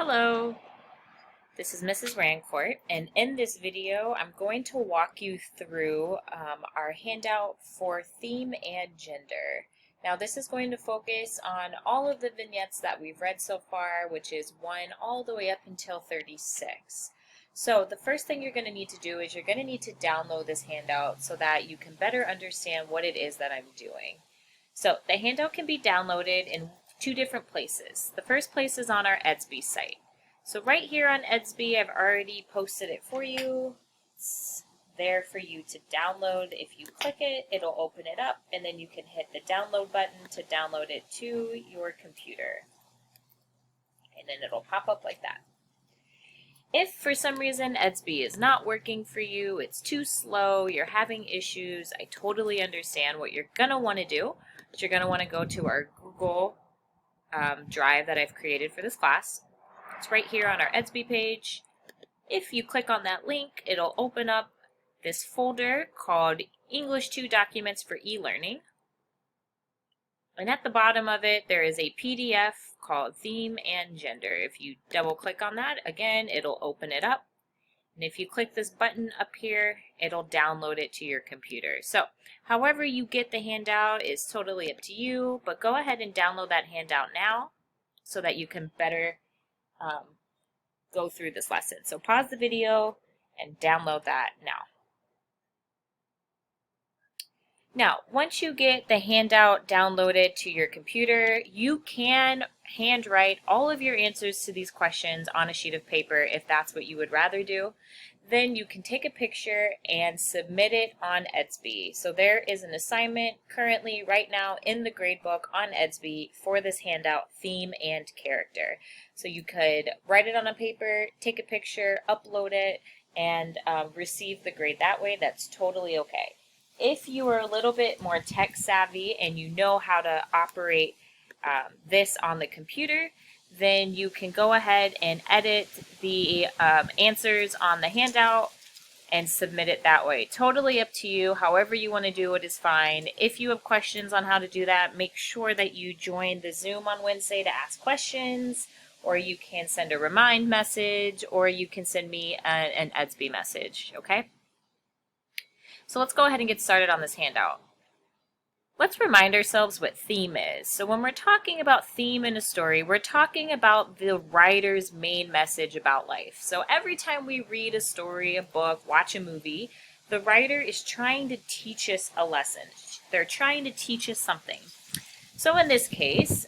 Hello, this is Mrs. Rancourt, and in this video I'm going to walk you through our handout for theme and gender. Now this is going to focus on all of the vignettes that we've read so far, which is 1 all the way up until 36. So the first thing you're going to need to do is you're going to need to download this handout so that you can better understand what it is that I'm doing. So the handout can be downloaded in two different places. The first place is on our Edsby site. So right here on Edsby, I've already posted it for you. It's there for you to download. If you click it, it'll open it up, and then you can hit the download button to download it to your computer. And then it'll pop up like that. If for some reason Edsby is not working for you, it's too slow, you're having issues, I totally understand. What you're going to want to do is you're going to want to go to our Google Drive that I've created for this class. It's right here on our Edsby page. If you click on that link, it'll open up this folder called English 2 Documents for E-Learning. And at the bottom of it, there is a PDF called Theme and Gender. If you double click on that, again, it'll open it up. And if you click this button up here, it'll download it to your computer. So, however you get the handout is totally up to you, but go ahead and download that handout now so that you can better go through this lesson. So pause the video and download that now. Now, once you get the handout downloaded to your computer, you can handwrite all of your answers to these questions on a sheet of paper if that's what you would rather do. Then you can take a picture and submit it on Edsby. So there is an assignment currently right now in the gradebook on Edsby for this handout, theme and character. So you could write it on a paper, take a picture, upload it, and receive the grade that way. That's totally okay. If you are a little bit more tech savvy and you know how to operate this on the computer, then you can go ahead and edit the answers on the handout and submit it that way. Totally up to you. However you want to do it is fine. If you have questions on how to do that, make sure that you join the Zoom on Wednesday to ask questions, or you can send a remind message, or you can send me an Edsby message, okay? So let's go ahead and get started on this handout. Let's remind ourselves what theme is. So when we're talking about theme in a story, we're talking about the writer's main message about life. So every time we read a story, a book, watch a movie, the writer is trying to teach us a lesson. They're trying to teach us something. So in this case,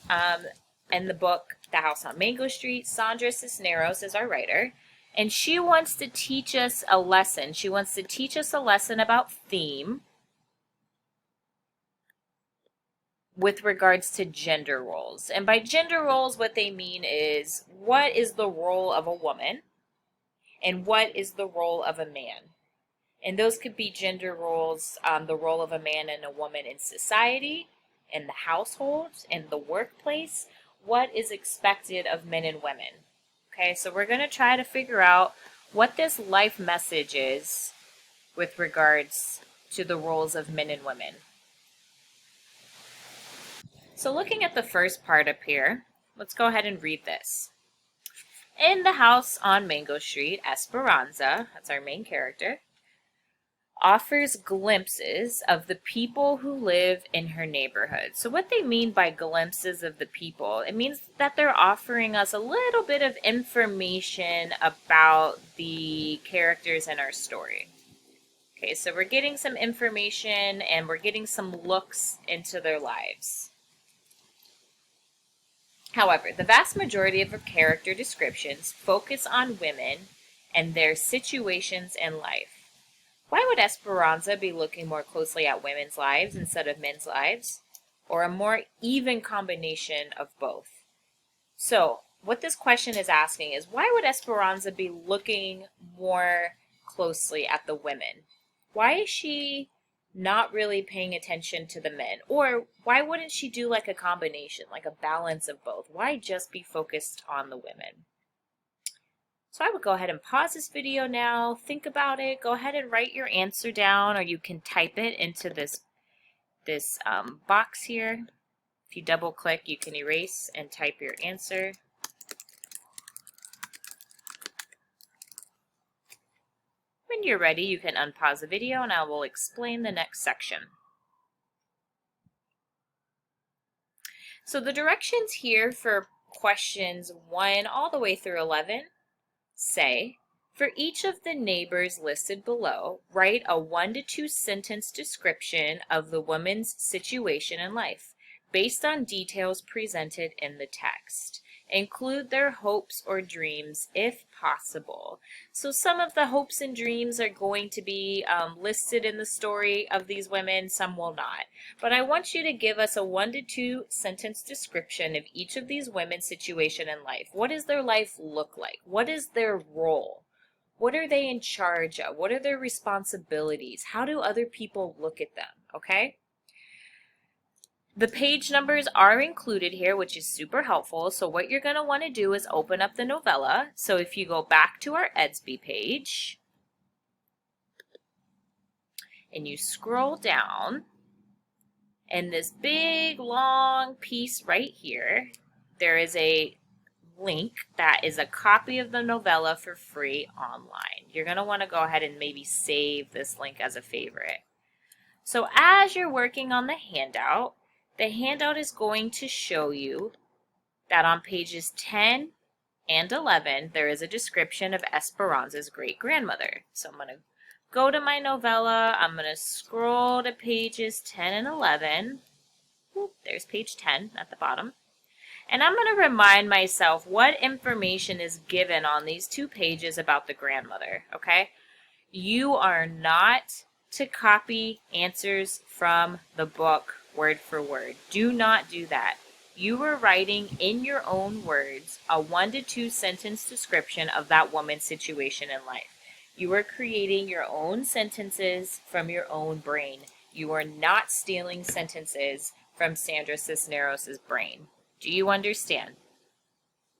in the book, The House on Mango Street, Sandra Cisneros is our writer. And she wants to teach us a lesson. She wants to teach us a lesson about theme with regards to gender roles. And by gender roles, what they mean is what is the role of a woman and what is the role of a man. And those could be gender roles, the role of a man and a woman in society, in the household, in the workplace. What is expected of men and women? Okay, so we're going to try to figure out what this life message is with regards to the roles of men and women. So looking at the first part up here, let's go ahead and read this. In the house on Mango Street, Esperanza, that's our main character, offers glimpses of the people who live in her neighborhood. So what they mean by glimpses of the people, it means that they're offering us a little bit of information about the characters in our story. Okay, so we're getting some information and we're getting some looks into their lives. However, the vast majority of her character descriptions focus on women and their situations in life. Why would Esperanza be looking more closely at women's lives instead of men's lives? Or a more even combination of both? So, what this question is asking is, why would Esperanza be looking more closely at the women? Why is she not really paying attention to the men? Or why wouldn't she do like a combination, like a balance of both? Why just be focused on the women? So I would go ahead and pause this video now, think about it, go ahead and write your answer down, or you can type it into this box here. If you double click, you can erase and type your answer. when you're ready, you can unpause the video and I will explain the next section. So the directions here for questions 1 all the way through 11 say, for each of the neighbors listed below, write a 1 to 2 sentence description of the woman's situation in life, based on details presented in the text. Include their hopes or dreams if possible. So some of the hopes and dreams are going to be listed in the story of these women, some will not. But I want you to give us a 1 to 2 sentence description of each of these women's situation in life. What does their life look like? What is their role? What are they in charge of? What are their responsibilities? How do other people look at them? Okay? The page numbers are included here, which is super helpful. So what you're going to want to do is open up the novella. So if you go back to our EDSB page and you scroll down, and this big long piece right here, there is a link that is a copy of the novella for free online. You're going to want to go ahead and maybe save this link as a favorite. So as you're working on the handout is going to show you that on pages 10 and 11, there is a description of Esperanza's great-grandmother. So I'm going to go to my novella. I'm going to scroll to pages 10 and 11. Oop, there's page 10 at the bottom. And I'm going to remind myself what information is given on these 2 pages about the grandmother, okay? You are not to copy answers from the book word for word. Do not do that. You are writing in your own words a 1 to 2 sentence description of that woman's situation in life. You are creating your own sentences from your own brain. You are not stealing sentences from Sandra Cisneros' brain. Do you understand?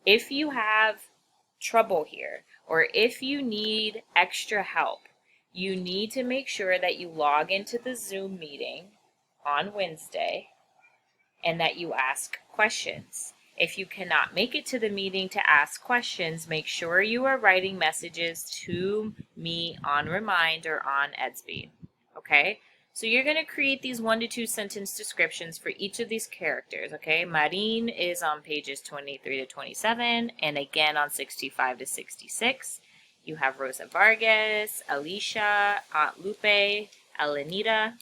If you have trouble here, or if you need extra help, you need to make sure that you log into the Zoom meeting on Wednesday and that you ask questions. If you cannot make it to the meeting to ask questions, make sure you are writing messages to me on Remind or on EDSB. Okay? So you're going to create these 1 to 2 sentence descriptions for each of these characters, okay? Marine is on pages 23 to 27 and again on 65 to 66. You have Rosa Vargas, Alicia, Aunt Lupe, Elenita,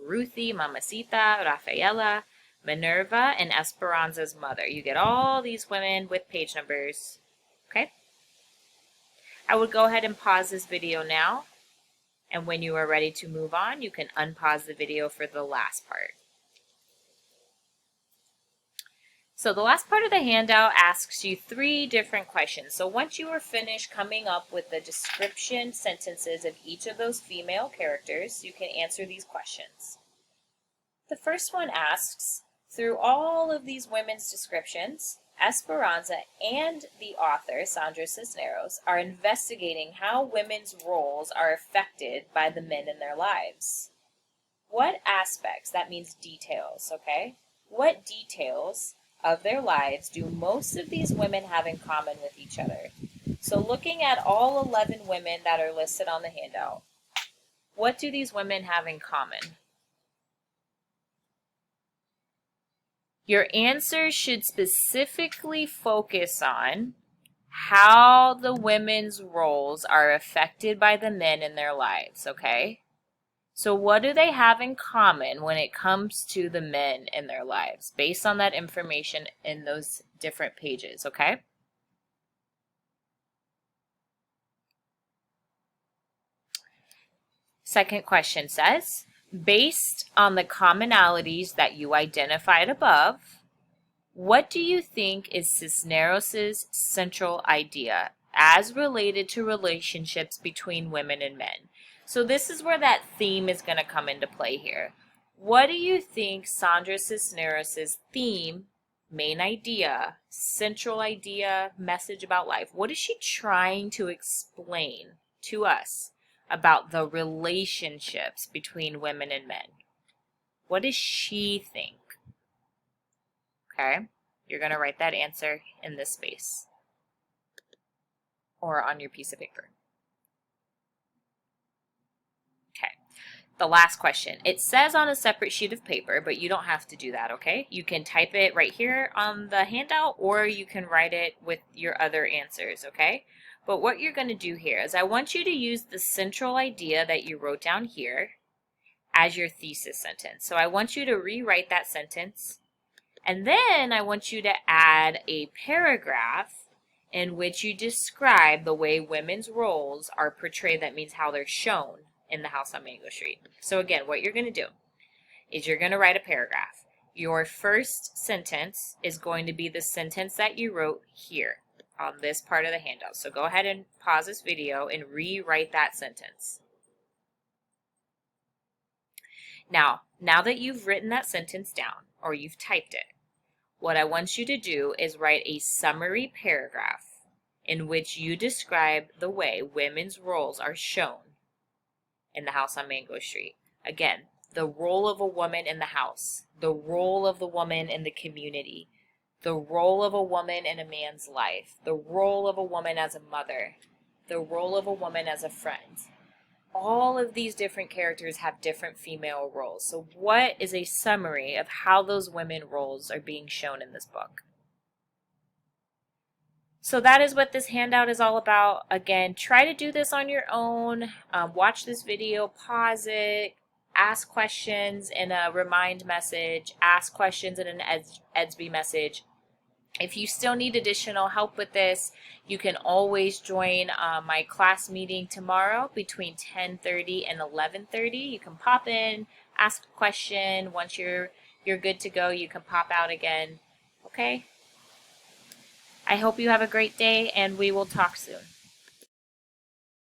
Ruthie, Mamacita, Rafaela, Minerva, and Esperanza's mother. You get all these women with page numbers, okay? I would go ahead and pause this video now. And when you are ready to move on, you can unpause the video for the last part. So the last part of the handout asks you 3 different questions. So once you are finished coming up with the description sentences of each of those female characters, you can answer these questions. The first one asks, through all of these women's descriptions, Esperanza and the author, Sandra Cisneros, are investigating how women's roles are affected by the men in their lives. What aspects, that means details, okay? What details of their lives do most of these women have in common with each other? So looking at all 11 women that are listed on the handout, what do these women have in common? Your answers should specifically focus on how the women's roles are affected by the men in their lives, okay? So what do they have in common when it comes to the men in their lives, based on that information in those different pages, okay? Second question says, based on the commonalities that you identified above, what do you think is Cisneros' central idea as related to relationships between women and men? So this is where that theme is going to come into play here. What do you think Sandra Cisneros' theme, main idea, central idea, message about life, what is she trying to explain to us about the relationships between women and men? What does she think? Okay, you're going to write that answer in this space or on your piece of paper. the last question. It says on a separate sheet of paper, but you don't have to do that, okay? You can type it right here on the handout, or you can write it with your other answers, okay? But what you're going to do here is I want you to use the central idea that you wrote down here as your thesis sentence. So I want you to rewrite that sentence, and then I want you to add a paragraph in which you describe the way women's roles are portrayed. That means how they're shown in the house on Mango Street. So again, what you're going to do is you're going to write a paragraph. Your first sentence is going to be the sentence that you wrote here on this part of the handout. So go ahead and pause this video and rewrite that sentence. Now that you've written that sentence down, or you've typed it, what I want you to do is write a summary paragraph in which you describe the way women's roles are shown in the house on Mango Street. Again, the role of a woman in the house, the role of the woman in the community, the role of a woman in a man's life, the role of a woman as a mother, the role of a woman as a friend. All of these different characters have different female roles. So what is a summary of how those women roles are being shown in this book? So that is what this handout is all about. Again, try to do this on your own. Watch this video, pause it, ask questions in a remind message, ask questions in an EDSB message. If you still need additional help with this, you can always join my class meeting tomorrow between 10:30 and 11:30. You can pop in, ask a question. Once you're good to go, you can pop out again. Okay? I hope you have a great day, and we will talk soon.